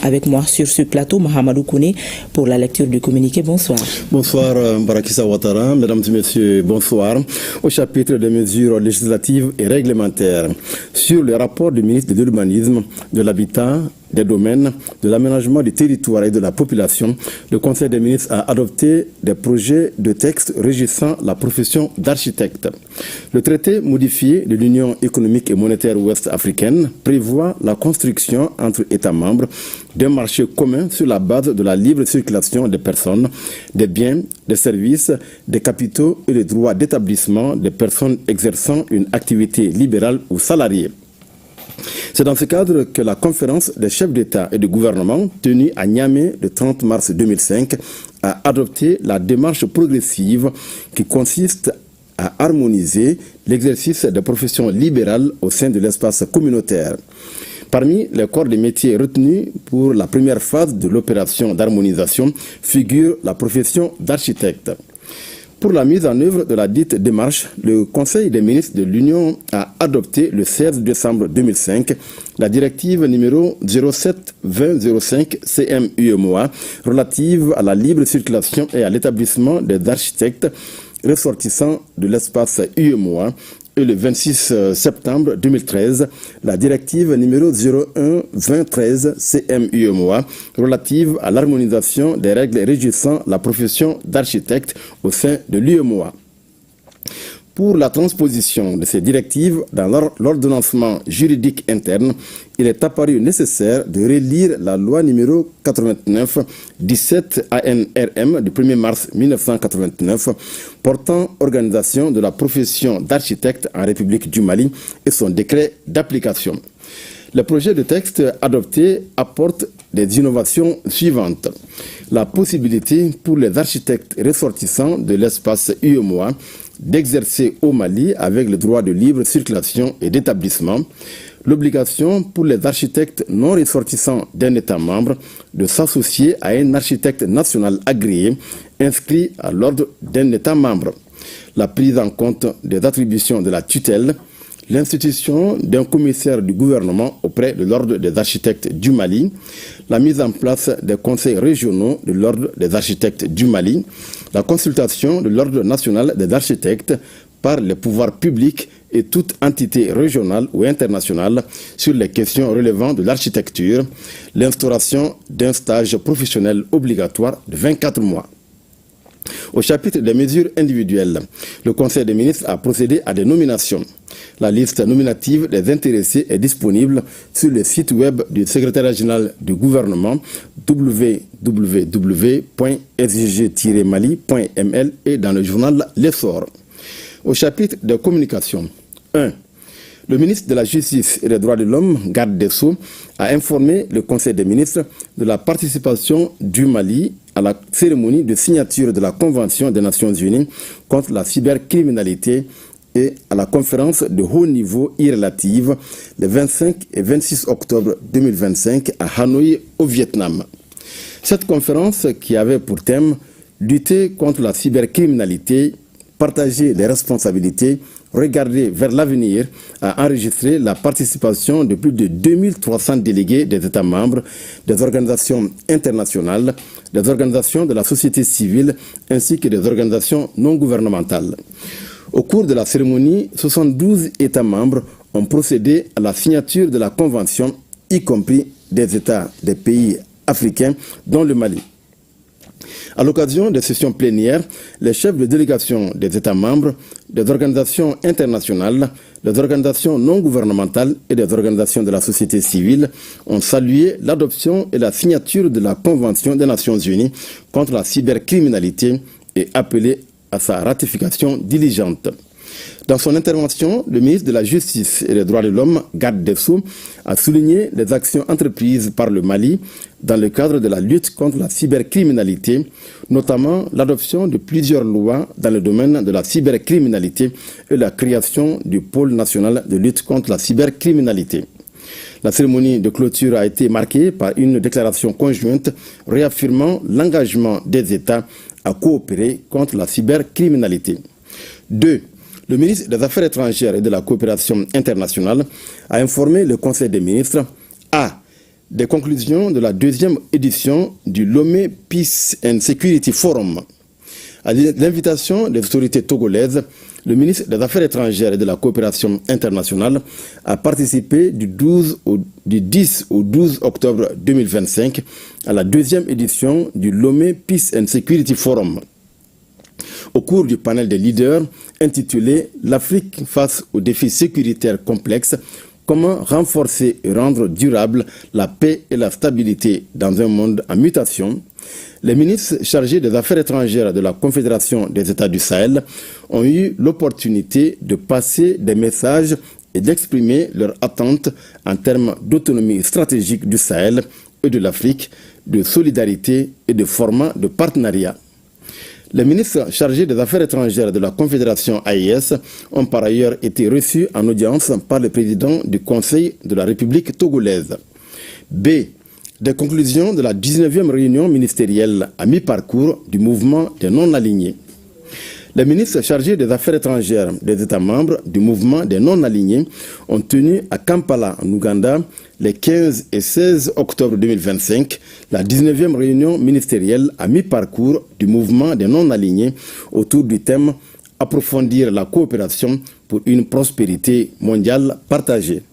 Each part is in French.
avec moi sur ce plateau, Mahamadou Kouné, pour la lecture du communiqué. Bonsoir. Bonsoir, Barakissa Ouattara. Mesdames et messieurs, bonsoir. Au chapitre des mesures législatives et réglementaires sur le rapport du ministre de l'Urbanisme, de l'Habitat, des domaines, de l'aménagement du territoire et de la population, le Conseil des ministres a adopté des projets de texte régissant la profession d'architecte. Le traité modifié de l'Union économique et monétaire ouest-africaine prévoit la construction entre États membres d'un marché commun sur la base de la libre circulation des personnes, des biens, des services, des capitaux et des droits d'établissement des personnes exerçant une activité libérale ou salariée. C'est dans ce cadre que la conférence des chefs d'État et de gouvernement tenue à Niamey le 30 mars 2005 a adopté la démarche progressive qui consiste à harmoniser l'exercice des professions libérales au sein de l'espace communautaire. Parmi les corps de métiers retenus pour la première phase de l'opération d'harmonisation figure la profession d'architecte. Pour la mise en œuvre de la dite démarche, le Conseil des ministres de l'Union a adopté le 16 décembre 2005 la directive numéro 07-2005 CM-UEMOA relative à la libre circulation et à l'établissement des architectes ressortissants de l'espace UEMOA et le 26 septembre 2013, la directive numéro 01-2013 CM-UEMOA relative à l'harmonisation des règles régissant la profession d'architecte au sein de l'UEMOA. Pour la transposition de ces directives dans l'ordonnancement juridique interne, il est apparu nécessaire de relire la loi numéro 89-17 ANRM du 1er mars 1989 portant organisation de la profession d'architecte en République du Mali et son décret d'application. Le projet de texte adopté apporte des innovations suivantes. La possibilité pour les architectes ressortissants de l'espace UEMOA d'exercer au Mali avec le droit de libre circulation et d'établissement, l'obligation pour les architectes non ressortissants d'un État membre de s'associer à un architecte national agréé inscrit à l'ordre d'un État membre, la prise en compte des attributions de la tutelle, l'institution d'un commissaire du gouvernement auprès de l'ordre des architectes du Mali, la mise en place des conseils régionaux de l'ordre des architectes du Mali, la consultation de l'ordre national des architectes par les pouvoirs publics et toute entité régionale ou internationale sur les questions relevant de l'architecture, l'instauration d'un stage professionnel obligatoire de 24 mois. Au chapitre des mesures individuelles, le Conseil des ministres a procédé à des nominations. La liste nominative des intéressés est disponible sur le site web du secrétariat général du gouvernement www.sgg-mali.ml et dans le journal L'Essor. Au chapitre de communication, 1. Le ministre de la Justice et des Droits de l'Homme, garde des Sceaux, a informé le Conseil des ministres de la participation du Mali à la cérémonie de signature de la Convention des Nations Unies contre la cybercriminalité et à la conférence de haut niveau irrelative les 25 et 26 octobre 2025 à Hanoï, au Vietnam. Cette conférence, qui avait pour thème « Lutter contre la cybercriminalité, partager les responsabilités, regarder vers l'avenir », a enregistré la participation de plus de 2300 délégués des États membres, des organisations internationales, des organisations de la société civile ainsi que des organisations non gouvernementales. Au cours de la cérémonie, 72 États membres ont procédé à la signature de la Convention, y compris des États des pays africains, dont le Mali. À l'occasion des sessions plénières, les chefs de délégation des États membres, des organisations internationales, des organisations non gouvernementales et des organisations de la société civile ont salué l'adoption et la signature de la Convention des Nations Unies contre la cybercriminalité et appelé à sa ratification diligente. Dans son intervention, le ministre de la Justice et des Droits de l'Homme, garde des Sceaux, a souligné les actions entreprises par le Mali dans le cadre de la lutte contre la cybercriminalité, notamment l'adoption de plusieurs lois dans le domaine de la cybercriminalité et la création du pôle national de lutte contre la cybercriminalité. La cérémonie de clôture a été marquée par une déclaration conjointe réaffirmant l'engagement des États à coopérer contre la cybercriminalité. 2. Le ministre des Affaires étrangères et de la coopération internationale a informé le Conseil des ministres a. des conclusions de la deuxième édition du Lomé Peace and Security Forum. À l'invitation des autorités togolaises, le ministre des Affaires étrangères et de la coopération internationale a participé du 10 au 12 octobre 2025 à la deuxième édition du Lomé Peace and Security Forum. Au cours du panel des leaders intitulé « L'Afrique face aux défis sécuritaires complexes, comment renforcer et rendre durable la paix et la stabilité dans un monde en mutation ?» Les ministres chargés des Affaires étrangères de la Confédération des États du Sahel ont eu l'opportunité de passer des messages et d'exprimer leurs attentes en termes d'autonomie stratégique du Sahel et de l'Afrique, de solidarité et de format de partenariat. Les ministres chargés des Affaires étrangères de la Confédération AES ont par ailleurs été reçus en audience par le président du Conseil de la République togolaise. B. Des conclusions de la 19e réunion ministérielle à mi-parcours du mouvement des non-alignés. Les ministres chargés des Affaires étrangères des États membres du mouvement des non-alignés ont tenu à Kampala, en Ouganda, les 15 et 16 octobre 2025, la 19e réunion ministérielle à mi-parcours du mouvement des non-alignés autour du thème « Approfondir la coopération pour une prospérité mondiale partagée ».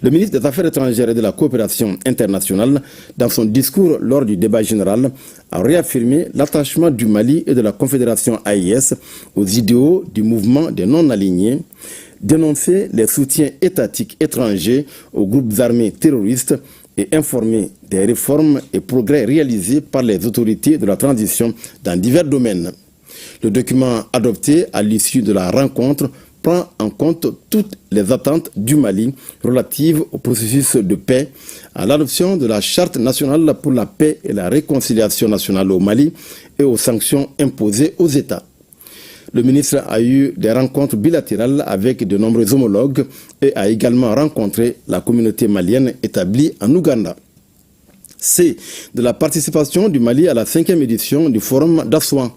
Le ministre des Affaires étrangères et de la coopération internationale, dans son discours lors du débat général, a réaffirmé l'attachement du Mali et de la Confédération AES aux idéaux du mouvement des non-alignés, dénoncé les soutiens étatiques étrangers aux groupes armés terroristes et informé des réformes et progrès réalisés par les autorités de la transition dans divers domaines. Le document adopté à l'issue de la rencontre prend en compte toutes les attentes du Mali relatives au processus de paix, à l'adoption de la Charte nationale pour la paix et la réconciliation nationale au Mali et aux sanctions imposées aux États. Le ministre a eu des rencontres bilatérales avec de nombreux homologues et a également rencontré la communauté malienne établie en Ouganda. C. De la participation du Mali à la 5e édition du Forum d'Assouan.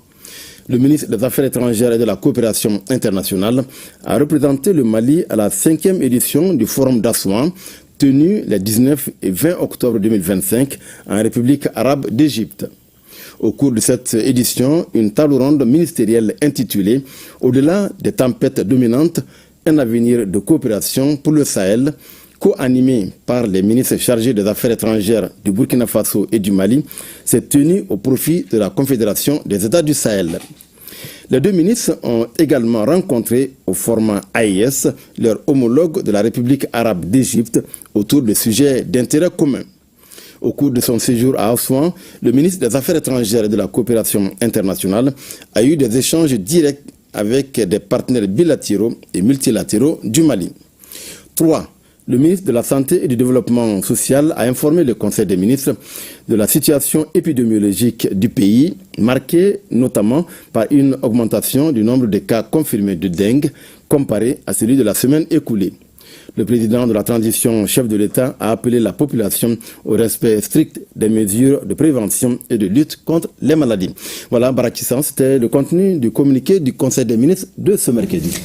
Le ministre des Affaires étrangères et de la coopération internationale a représenté le Mali à la 5e édition du Forum d'Assouan, tenu les 19 et 20 octobre 2025 en République arabe d'Égypte. Au cours de cette édition, une table ronde ministérielle intitulée « Au-delà des tempêtes dominantes, un avenir de coopération pour le Sahel », co-animée par les ministres chargés des Affaires étrangères du Burkina Faso et du Mali, s'est tenue au profit de la Confédération des États du Sahel. Les deux ministres ont également rencontré au format AES leurs homologues de la République arabe d'Égypte autour de sujets d'intérêt commun. Au cours de son séjour à Assouan, le ministre des Affaires étrangères et de la coopération internationale a eu des échanges directs avec des partenaires bilatéraux et multilatéraux du Mali. 3. Le ministre de la Santé et du Développement social a informé le Conseil des ministres de la situation épidémiologique du pays, marquée notamment par une augmentation du nombre de cas confirmés de dengue comparé à celui de la semaine écoulée. Le président de la transition, chef de l'État, a appelé la population au respect strict des mesures de prévention et de lutte contre les maladies. Voilà, Barakissan, c'était le contenu du communiqué du Conseil des ministres de ce mercredi.